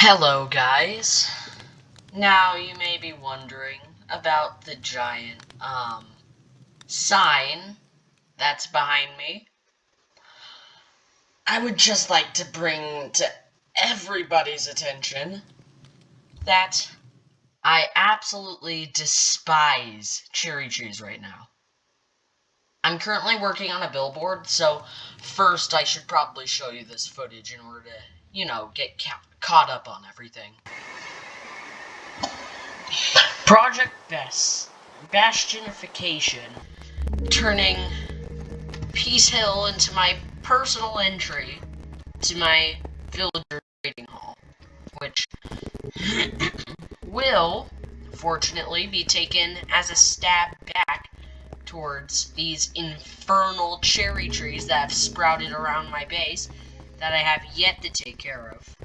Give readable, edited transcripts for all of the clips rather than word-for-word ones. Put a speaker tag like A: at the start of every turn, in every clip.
A: Hello, guys. Now, you may be wondering about the giant, sign that's behind me. I would just like to bring to everybody's attention that I absolutely despise cherry trees right now. I'm currently working on a billboard, so first I should probably show you this footage in order to, get caught up on everything. Project Bastionification, turning Peace Hill into my personal entry to my villager trading hall, which will, fortunately, be taken as a stab back towards these infernal cherry trees that have sprouted around my base that I have yet to take care of.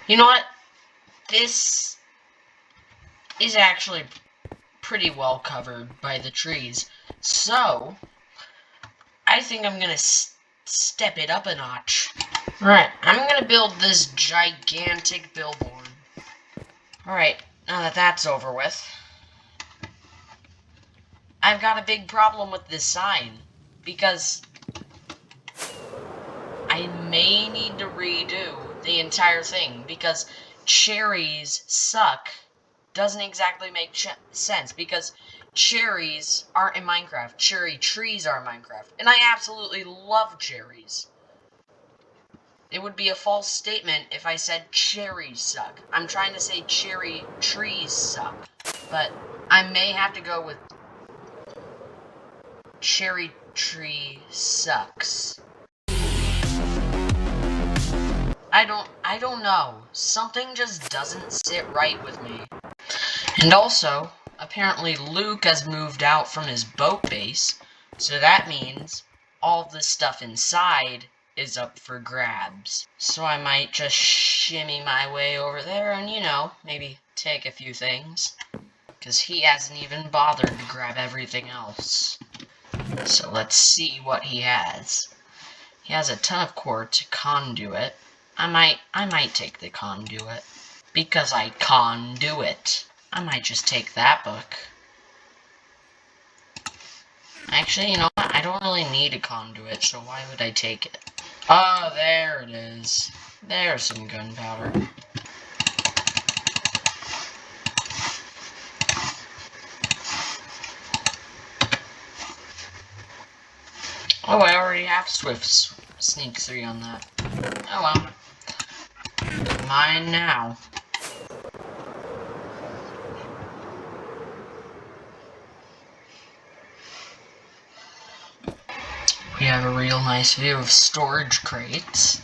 A: You know what? This is actually pretty well covered by the trees, so I think I'm gonna step it up a notch. Alright, I'm gonna build this gigantic billboard. Alright, now that that's over with, I've got a big problem with this sign, because I may need to redo the entire thing, because cherries suck doesn't exactly make sense, because cherries aren't in Minecraft. Cherry trees are in Minecraft, and I absolutely love cherries. It would be a false statement if I said cherries suck. I'm trying to say cherry trees suck, but I may have to go with cherry tree sucks. I don't know. Something just doesn't sit right with me. And also, apparently Luke has moved out from his boat base, so that means all the stuff inside is up for grabs. So I might just shimmy my way over there and, maybe take a few things. Because he hasn't even bothered to grab everything else. So let's see what he has. He has a ton of quartz, conduit. I might take the conduit. Because I conduit. I might just take that book. Actually, you know what? I don't really need a conduit, so why would I take it? Oh, there it is. There's some gunpowder. Oh, I already have Swift Sneak 3 on that. Oh well. Mine now. We have a real nice view of storage crates.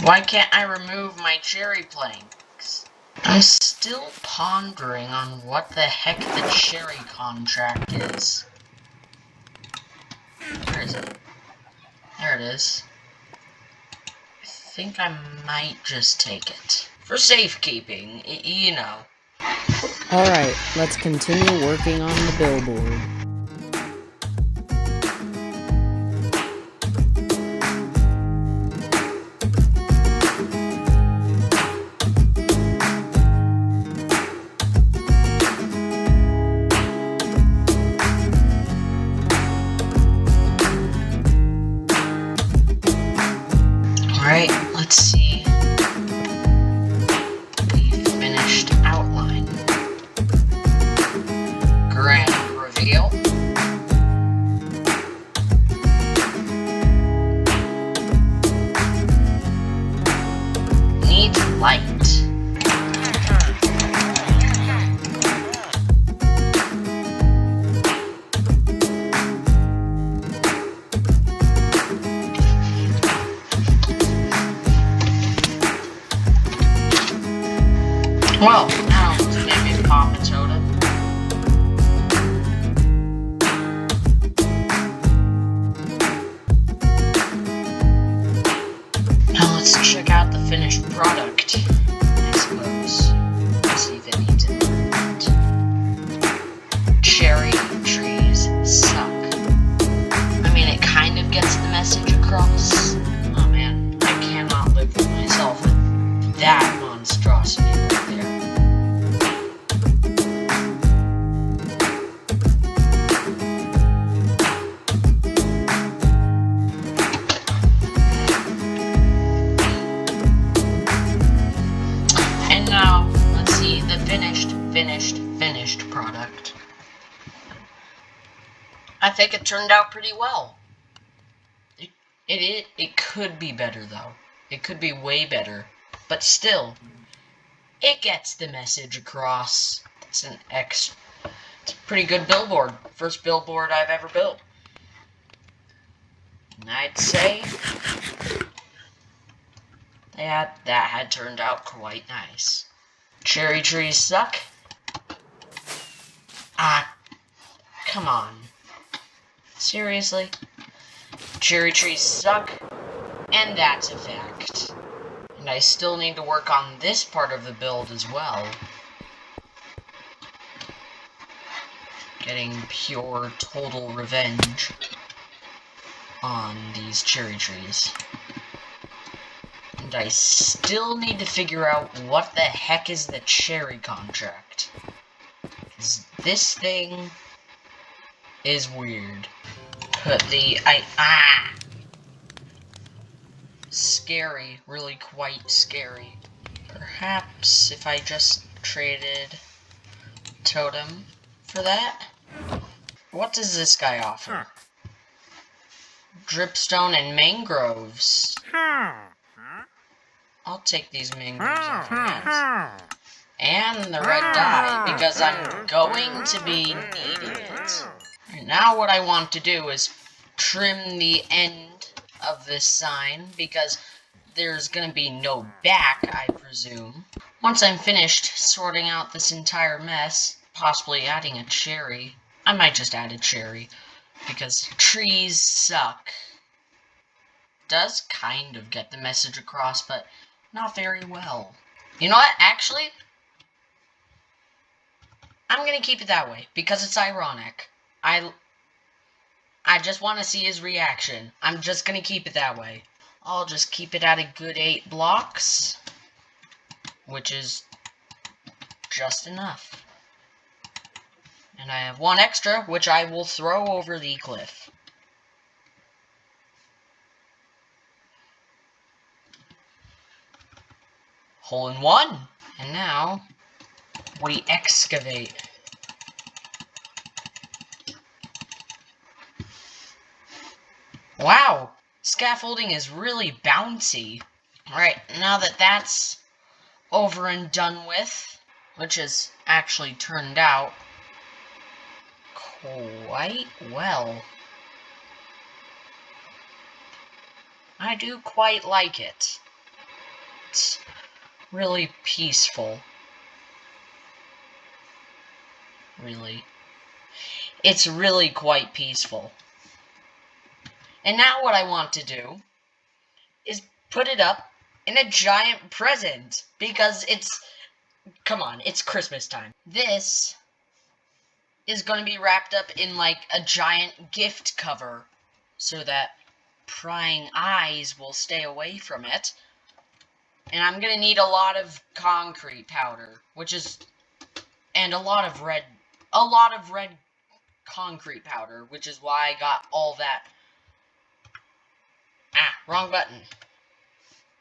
A: Why can't I remove my cherry planks? I'm still pondering on what the heck the cherry contract is. Where is it? There it is. I think I might just take it. For safekeeping, you know.
B: Alright, let's continue working on the billboard.
A: Alright, let's see the finished outline. Grand reveal. Needs light. Well, now let's maybe pop a totem. Now let's check out the finished product, I suppose. Let's see if it needs improvement. Cherry trees suck. I mean, it kind of gets the message across. Oh man, I cannot live with myself with that monstrosity right there. And now, let's see the finished product. I think it turned out pretty well. It could be better though. It could be way better. But still, it gets the message across. It's it's a pretty good billboard. First billboard I've ever built. And I'd say that had turned out quite nice. Cherry trees suck? Ah, come on. Seriously? Cherry trees suck? And that's a fact. And I still need to work on this part of the build as well. Getting pure, total revenge on these cherry trees. And I still need to figure out what the heck is the cherry contract. Because this thing is weird. But scary, really quite scary. Perhaps if I just traded totem for that? What does this guy offer? Dripstone and mangroves. I'll take these mangroves off your hands. And the red dye, because I'm going to be needing it. And now what I want to do is trim the end of this sign, because there's going to be no back, I presume. Once I'm finished sorting out this entire mess, possibly adding a cherry. I might just add a cherry, because trees suck. Does kind of get the message across, but not very well. You know what? Actually, I'm gonna keep it that way, because it's ironic. I just want to see his reaction. I'm just gonna keep it that way. I'll just keep it at a good 8 blocks, which is just enough. And I have 1 extra, which I will throw over the cliff. Hole in 1! And now, we excavate. Wow! Scaffolding is really bouncy. Alright, now that that's over and done with, which has actually turned out quite well. I do quite like it. It's really peaceful. Really. It's really quite peaceful. And now what I want to do is put it up in a giant present, because come on, it's Christmas time. This is going to be wrapped up in like a giant gift cover, so that prying eyes will stay away from it. And I'm going to need a lot of concrete powder, and a lot of red concrete powder, which is why I got all that, wrong button,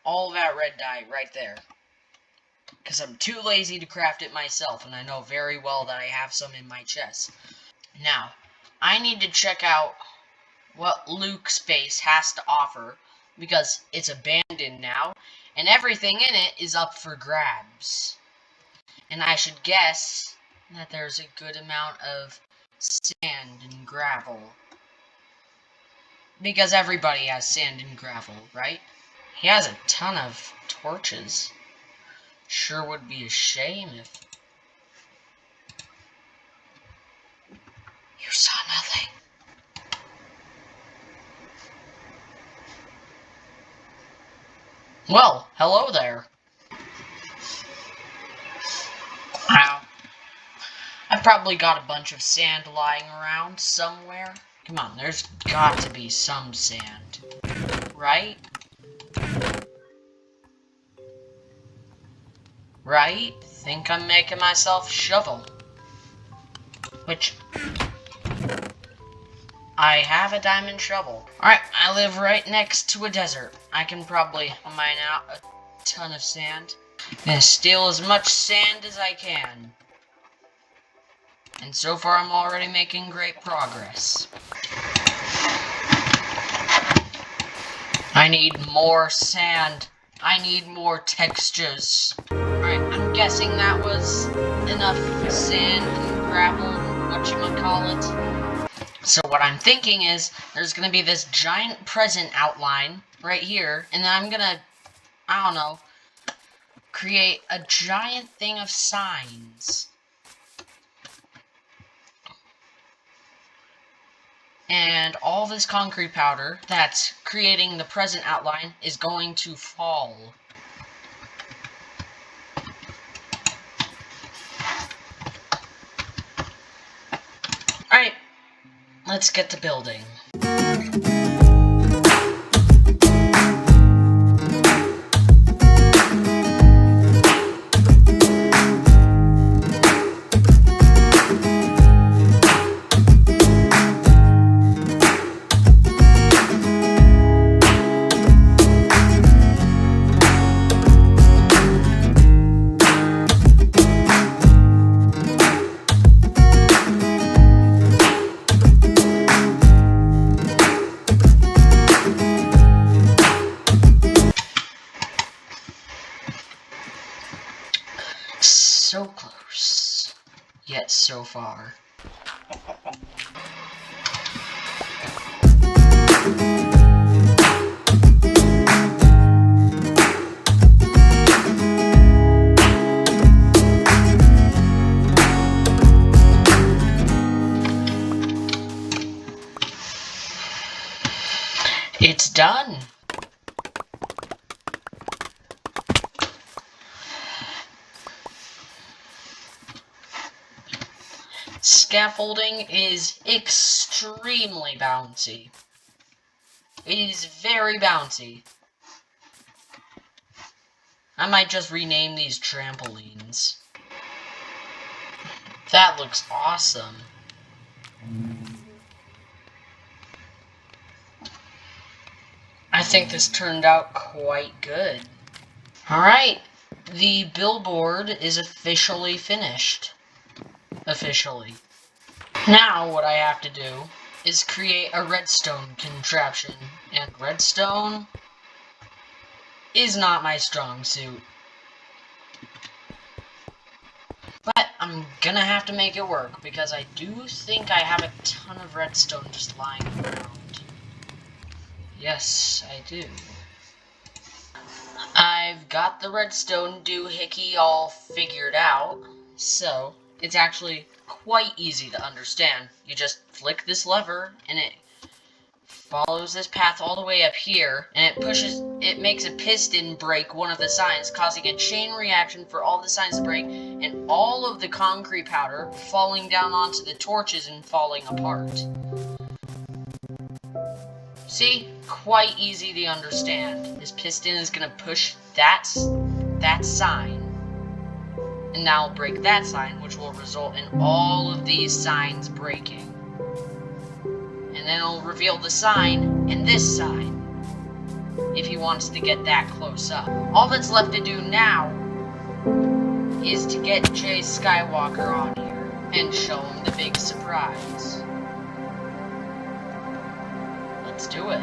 A: all that red dye right there. Because I'm too lazy to craft it myself, and I know very well that I have some in my chest. Now, I need to check out what Luke's base has to offer, because it's abandoned now, and everything in it is up for grabs. And I should guess that there's a good amount of sand and gravel. Because everybody has sand and gravel, right? He has a ton of torches. Sure would be a shame if... You saw nothing. Well, hello there. Wow. I probably got a bunch of sand lying around somewhere. Come on, there's got to be some sand. Right? Right? Think I'm making myself a shovel. Which... I have a diamond shovel. Alright, I live right next to a desert. I can probably mine out a ton of sand. And steal as much sand as I can. And so far I'm already making great progress. I need more sand. I need more textures. Alright, I'm guessing that was enough sand and gravel, whatchamacallit. So what I'm thinking is, there's gonna be this giant present outline right here, and then I'm gonna, I don't know, create a giant thing of signs. And all this concrete powder that's creating the present outline is going to fall. Alright, let's get to building. So close, yet so far. It's done! Scaffolding is extremely bouncy. It is very bouncy. I might just rename these trampolines. That looks awesome. I think this turned out quite good. Alright, the billboard is officially finished. Officially. Now what I have to do is create a redstone contraption, and redstone is not my strong suit. But I'm gonna have to make it work, because I do think I have a ton of redstone just lying around. Yes, I do. I've got the redstone doohickey all figured out, so it's actually quite easy to understand. You just flick this lever, and it follows this path all the way up here, and it makes a piston break one of the signs, causing a chain reaction for all the signs to break, and all of the concrete powder falling down onto the torches and falling apart. See? Quite easy to understand. This piston is gonna push that sign, and that'll break that sign, which will result in all of these signs breaking. And then it'll reveal the sign and this sign, if he wants to get that close up. All that's left to do now is to get Jay Skywalker on here and show him the big surprise. Let's do it.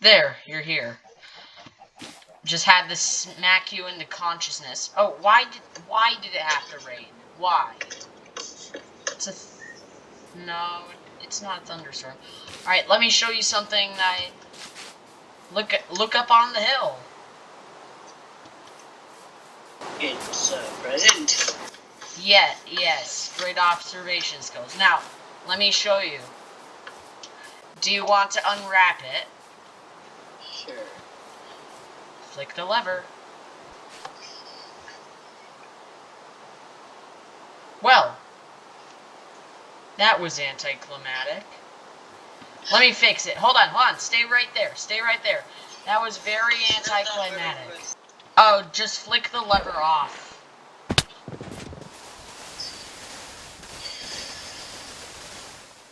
A: There, you're here. Just had to smack you into consciousness. Oh, why did it have to rain? Why? No, it's not a thunderstorm. Alright, let me show you something I... Look up on the hill.
C: It's present.
A: Yeah, yes, great observation skills. Now, let me show you. Do you want to unwrap it?
C: Sure.
A: Flick the lever. Well, that was anticlimactic. Let me fix it. Hold on. Stay right there. That was very anticlimactic. Oh, just flick the lever off.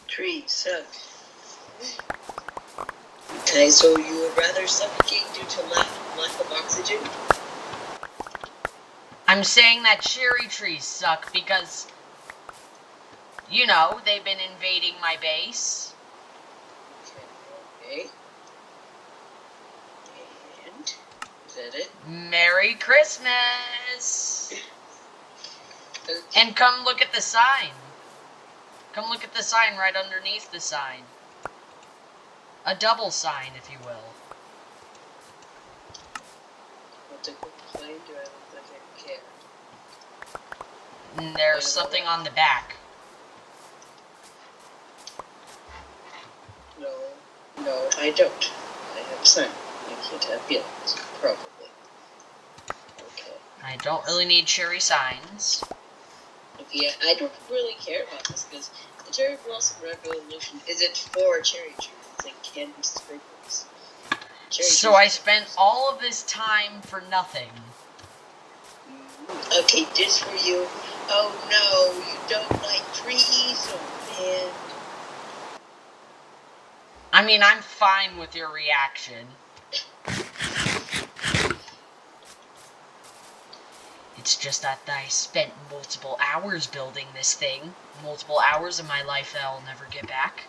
C: Trees suck. Okay, so you would rather suffocate due to lack of oxygen?
A: I'm saying that cherry trees suck because, you know, they've been invading my base.
C: Okay. And is that it?
A: Merry Christmas!
C: Okay.
A: And come look at the sign. Come look at the sign right underneath the sign. A double sign, if you will.
C: What to complain? Do I look like I care?
A: And there's something on the back.
C: No, I don't. I have a sign. I can't have feelings. Probably. Okay.
A: I don't really need cherry signs.
C: Yeah, I don't really care about this because the cherry blossom revolution isn't for cherry trees. It's like candy sprinkles.
A: So I spent all of this time for nothing.
C: Okay, this for you. Oh no, you don't like trees, oh man.
A: I mean, I'm fine with your reaction. It's just that I spent multiple hours building this thing. Multiple hours of my life that I'll never get back.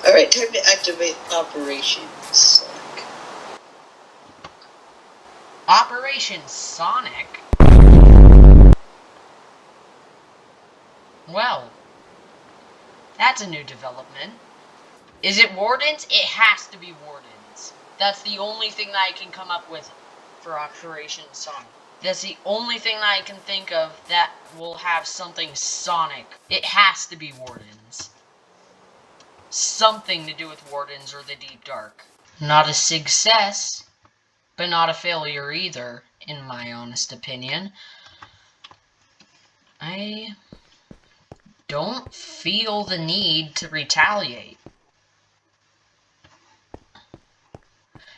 C: Alright, time to activate Operation Sonic.
A: Operation Sonic? Well, that's a new development. Is it Wardens? It has to be Wardens. That's the only thing that I can come up with for Operation Sonic. That's the only thing that I can think of that will have something Sonic. It has to be Wardens. Something to do with Wardens or the Deep Dark. Not a success, but not a failure either, in my honest opinion. I don't feel the need to retaliate.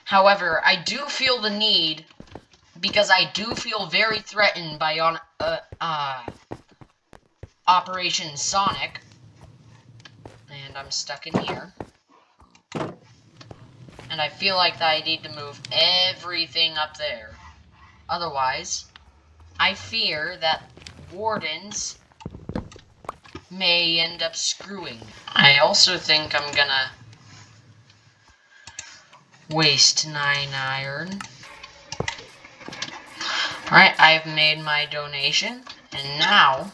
A: However, I do feel the need, because I do feel very threatened by Operation Sonic. And I'm stuck in here. And I feel like that I need to move everything up there. Otherwise, I fear that Wardens may end up screwing. I also think I'm gonna waste 9 iron. Alright, I've made my donation, and now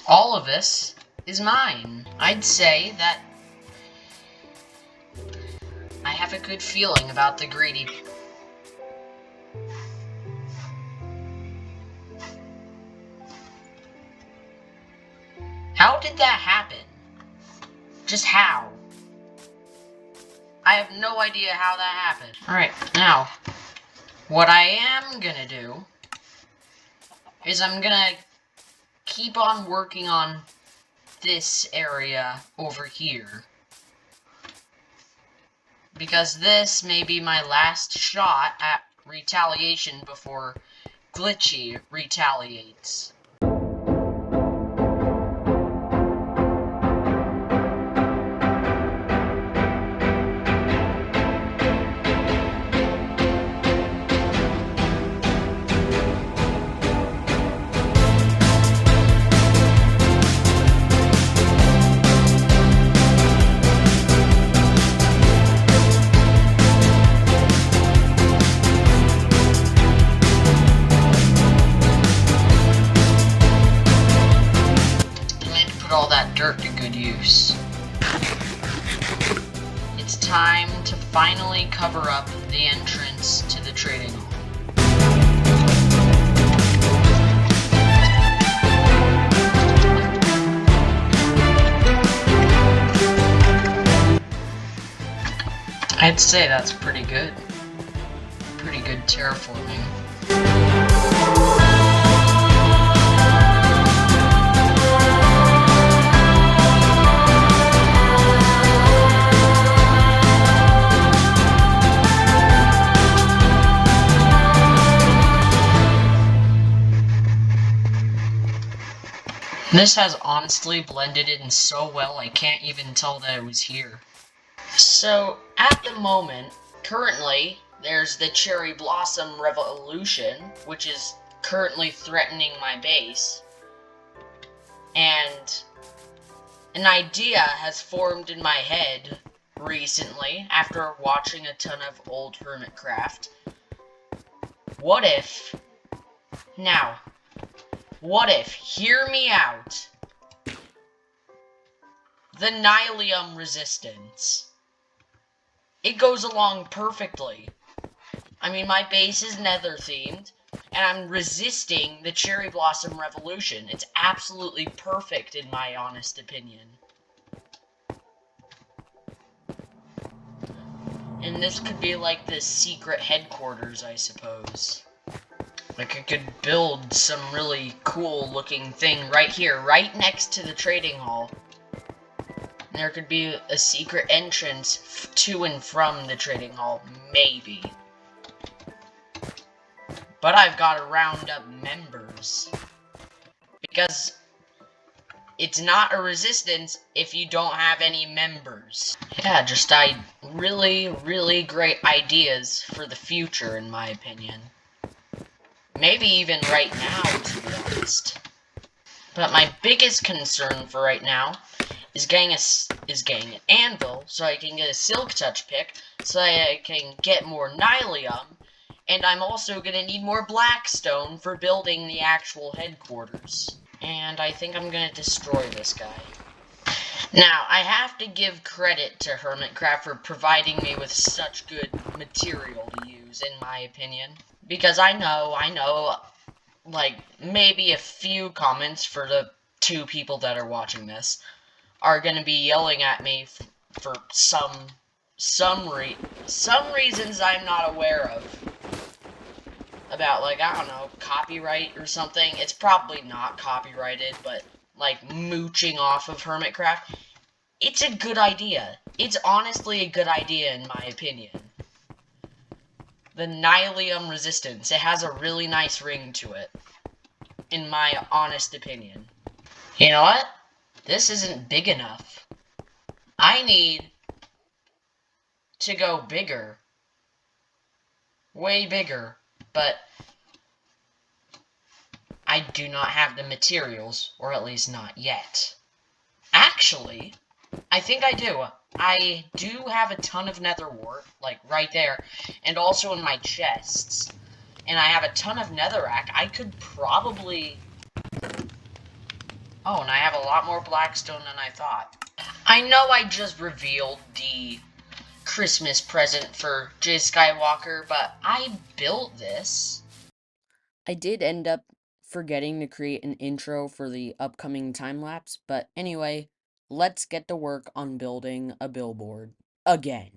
A: all of this is mine. I'd say that I have a good feeling about the greedy. How did that happen? Just how? I have no idea how that happened. Alright, now, what I am gonna do is I'm gonna keep on working on this area over here. Because this may be my last shot at retaliation before Glitchy retaliates. it's time to finally cover up the entrance to the trading hall. I'd say that's pretty good. Pretty good terraforming. This has honestly blended in so well I can't even tell that it was here. So, at the moment, currently, there's the Cherry Blossom Revolution, which is currently threatening my base. And an idea has formed in my head recently, after watching a ton of old Hermitcraft. What if, hear me out, the Nylium resistance. It goes along perfectly. I mean, my base is nether themed, and I'm resisting the Cherry Blossom Revolution. It's absolutely perfect in my honest opinion. And this could be like the secret headquarters, I suppose. Like, I could build some really cool looking thing right here, right next to the trading hall. And there could be a secret entrance to and from the trading hall, maybe. But I've got to round up members. Because it's not a resistance if you don't have any members. Yeah, just really, really great ideas for the future, in my opinion. Maybe even right now, to be honest. But my biggest concern for right now is getting an anvil, so I can get a silk touch pick, so I can get more nylium, and I'm also gonna need more blackstone for building the actual headquarters. And I think I'm gonna destroy this guy. Now, I have to give credit to Hermitcraft for providing me with such good material to use, in my opinion. Because I know, like, maybe a few comments for the 2 people that are watching this are gonna be yelling at me for some reasons I'm not aware of. About, like, I don't know, copyright or something. It's probably not copyrighted, but, like, mooching off of Hermitcraft. It's a good idea. It's honestly a good idea, in my opinion. The Nylium resistance. It has a really nice ring to it. In my honest opinion. You know what? This isn't big enough. I need to go bigger. Way bigger. But I do not have the materials, or at least not yet. Actually, I think I do. I do have a ton of nether wart, like right there, and also in my chests. And I have a ton of netherrack. I could probably... Oh, and I have a lot more blackstone than I thought. I know I just revealed the Christmas present for Jay Skywalker, but I built this.
B: I did end up forgetting to create an intro for the upcoming time-lapse, but anyway, let's get to work on building a billboard. Again.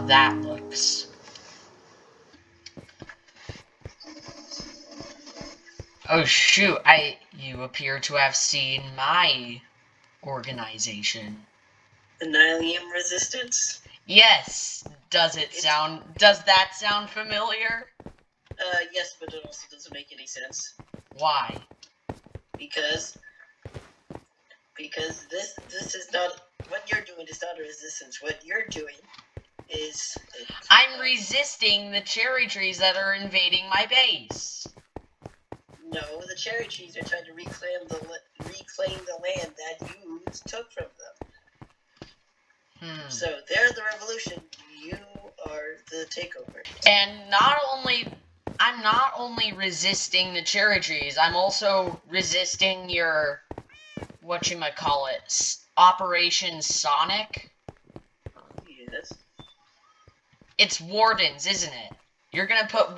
A: That looks. Oh shoot, you appear to have seen my organization.
C: The Nylium resistance?
A: Yes, Does that sound familiar?
C: Yes, but it also doesn't make any sense.
A: Why?
C: Because this is not what you're doing is not a resistance. What you're doing is
A: I'm resisting the cherry trees that are invading my base.
C: no, the cherry trees are trying to reclaim the land that you took from them. So they're the revolution. You are the takeover.
A: And I'm not only resisting the cherry trees, I'm also resisting your whatchamacallit, Operation Sonic.
C: Yes.
A: It's wardens, isn't it? You're gonna put...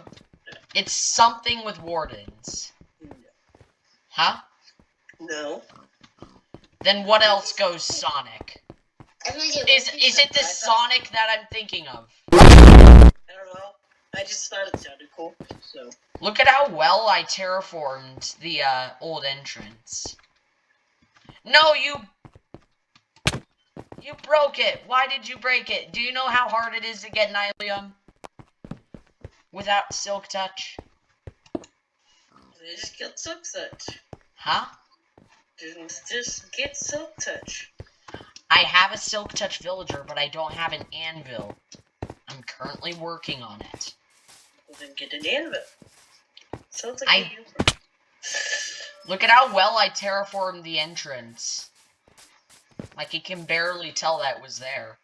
A: It's something with wardens.
C: No.
A: Huh?
C: No.
A: Then what else goes Sonic? Is it the Sonic that I'm thinking of?
C: I don't know. I just thought it sounded cool, so...
A: Look at how well I terraformed the, old entrance. No, you broke it! Why did you break it? Do you know how hard it is to get Nylium? Without Silk Touch?
C: Just get Silk Touch.
A: Huh?
C: Just get Silk Touch.
A: I have a Silk Touch villager, but I don't have an anvil. I'm currently working on it.
C: Well, then get an anvil. Sounds like you.
A: Look at how well I terraformed the entrance. Like, you can barely tell that was there.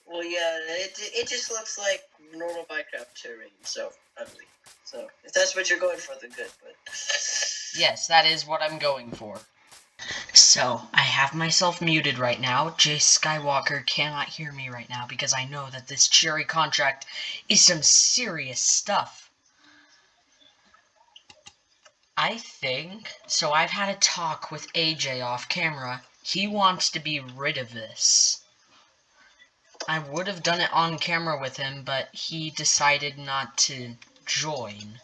C: Well, yeah, it just looks like normal Minecraft terrain, so ugly. So, if that's what you're going for, then good, but...
A: Yes, that is what I'm going for. So, I have myself muted right now. Jace Skywalker cannot hear me right now because I know that this cherry contract is some serious stuff. I think... So I've had a talk with AJ off camera. He wants to be rid of this. I would have done it on camera with him, but he decided not to join.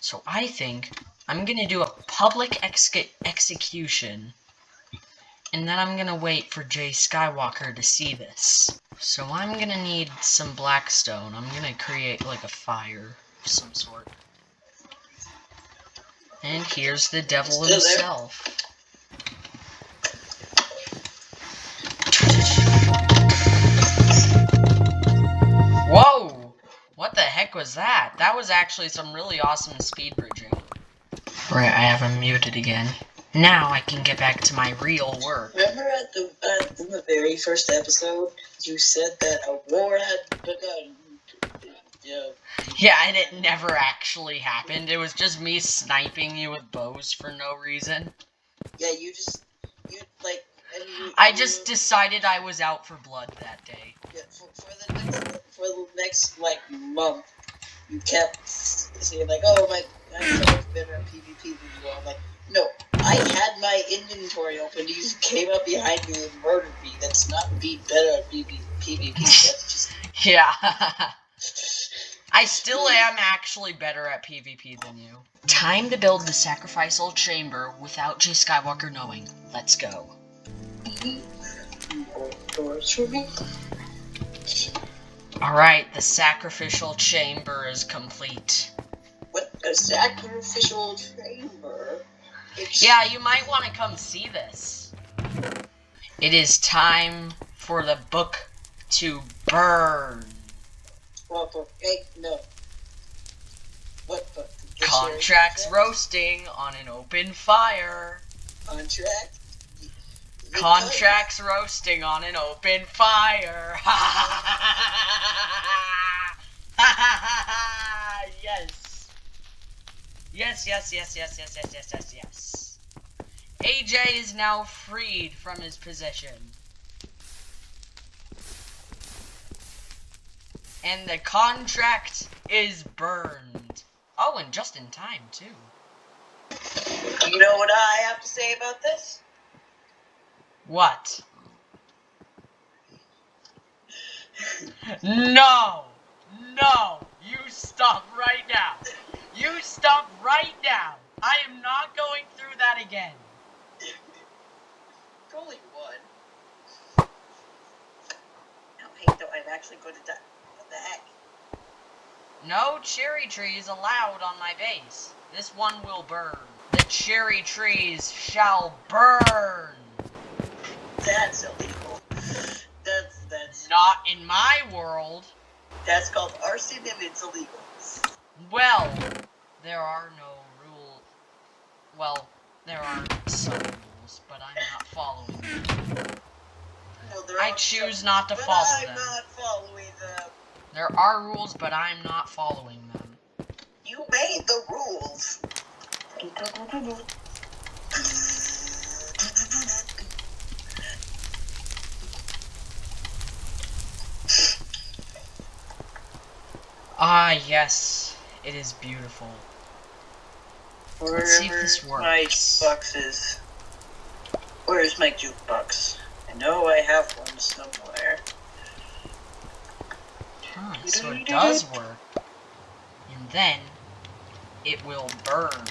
A: So I think I'm gonna do a public execution. And then I'm gonna wait for Jay Skywalker to see this. So I'm gonna need some blackstone. I'm gonna create like a fire of some sort. And here's the devil himself. Whoa! What the heck was that? That was actually some really awesome speed bridging. Right, I have him muted again. Now I can get back to my real work.
C: Remember in the very first episode, you said that a war had begun?
A: Yeah, and it never actually happened. It was just me sniping you with bows for no reason.
C: Yeah,
A: I just decided I was out for blood that day.
C: Yeah, for the next like month, you kept saying like, "Oh I'm so much better at PvP than you are." I'm like, no, I had my inventory open. You just came up behind me and murdered me. That's not being better at PvP. That's just
A: yeah. I still am actually better at PvP than you. Time to build the sacrificial chamber without Jay Skywalker knowing. Let's go. Alright, the sacrificial chamber is complete.
C: What? A sacrificial chamber?
A: Yeah, you might want to come see this. It is time for the book to burn.
C: Well, hey, no. What book?
A: Contracts roasting on an open fire.
C: Contract?
A: Contracts roasting on an open fire. Yes. Yes. AJ is now freed from his position. And the contract is burned. Oh, and just in time, too.
C: You know what I have to say about this?
A: What? No! No! You stop right now! You stop right now! I am not going through that again!
C: Only one. hate that I'm actually going to die. What the heck?
A: No cherry trees allowed on my base. This one will burn. The cherry trees shall burn.
C: That's illegal. That's
A: Not in my world.
C: That's called arson and it's illegal.
A: Well, there are no rules. Well, there are some rules, but I'm not following them.
C: No,
A: I choose not to follow them.
C: I'm not following them.
A: There are rules, but I'm not following them.
C: You made the rules.
A: Ah, yes. It is beautiful. Let's see if this works.
C: My jukeboxes. Where's my jukebox? I know I have one somewhere.
A: So it does work. And then it will burn.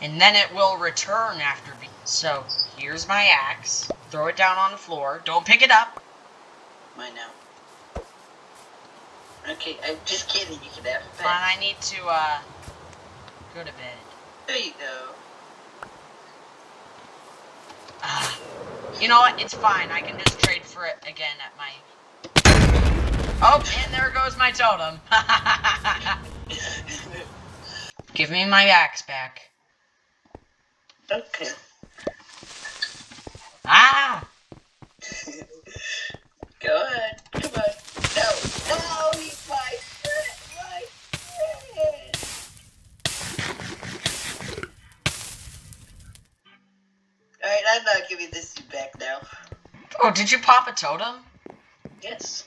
A: And then it will return after being... So, here's my axe. Throw it down on the floor. Don't pick it up.
C: Mine now. Okay, I'm just kidding. You can have it
A: But
C: back.
A: I need to, go to bed.
C: There you go.
A: You know what? It's fine. I can just trade for it again at my... Oh, and there goes my totem. Give me my axe back.
C: Okay.
A: Ah!
C: Go ahead. Come on. No. No, he's my friend. My friend. Alright, I'm not giving this back now.
A: Oh, did you pop a totem?
C: Yes.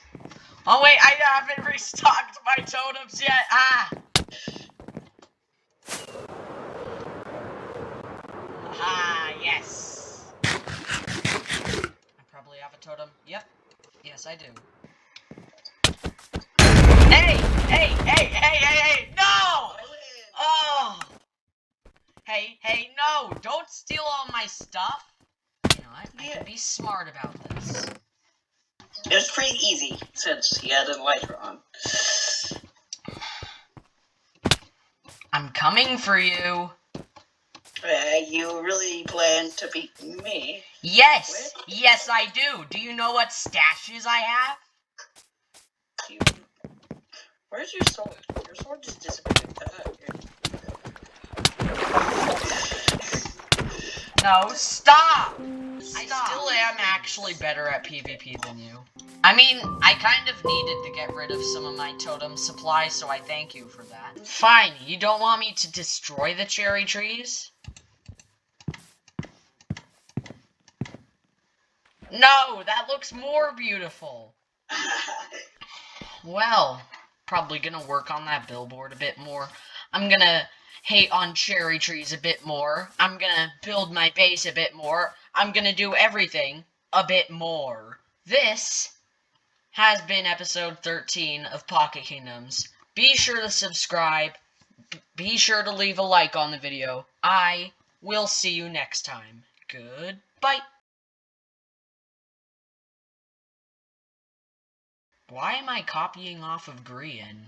A: Oh wait, I haven't restocked my totems yet. Ah! Ah, yes. I probably have a totem. Yep. Yes, I do. Hey! Hey! Hey! Hey! Hey! Hey! No! Oh! Hey! Hey! No! Don't steal all my stuff. You know what? I can be smart about this.
C: It was pretty easy since he had a lighter on.
A: I'm coming for you.
C: You really plan to beat me?
A: Yes! Yes, I do. Do you know what stashes I have?
C: Where's your sword? Your sword just disappeared.
A: No, stop! I still am actually better at PvP than you. I mean, I kind of needed to get rid of some of my totem supply, so I thank you for that. Fine, you don't want me to destroy the cherry trees? No, that looks more beautiful. Well, probably gonna work on that billboard a bit more. I'm gonna hate on cherry trees a bit more. I'm gonna build my base a bit more. I'm gonna do everything a bit more. This has been episode 13 of Pocket Kingdoms. Be sure to subscribe. Be sure to leave a like on the video. I will see you next time. Goodbye. Why am I copying off of Grian?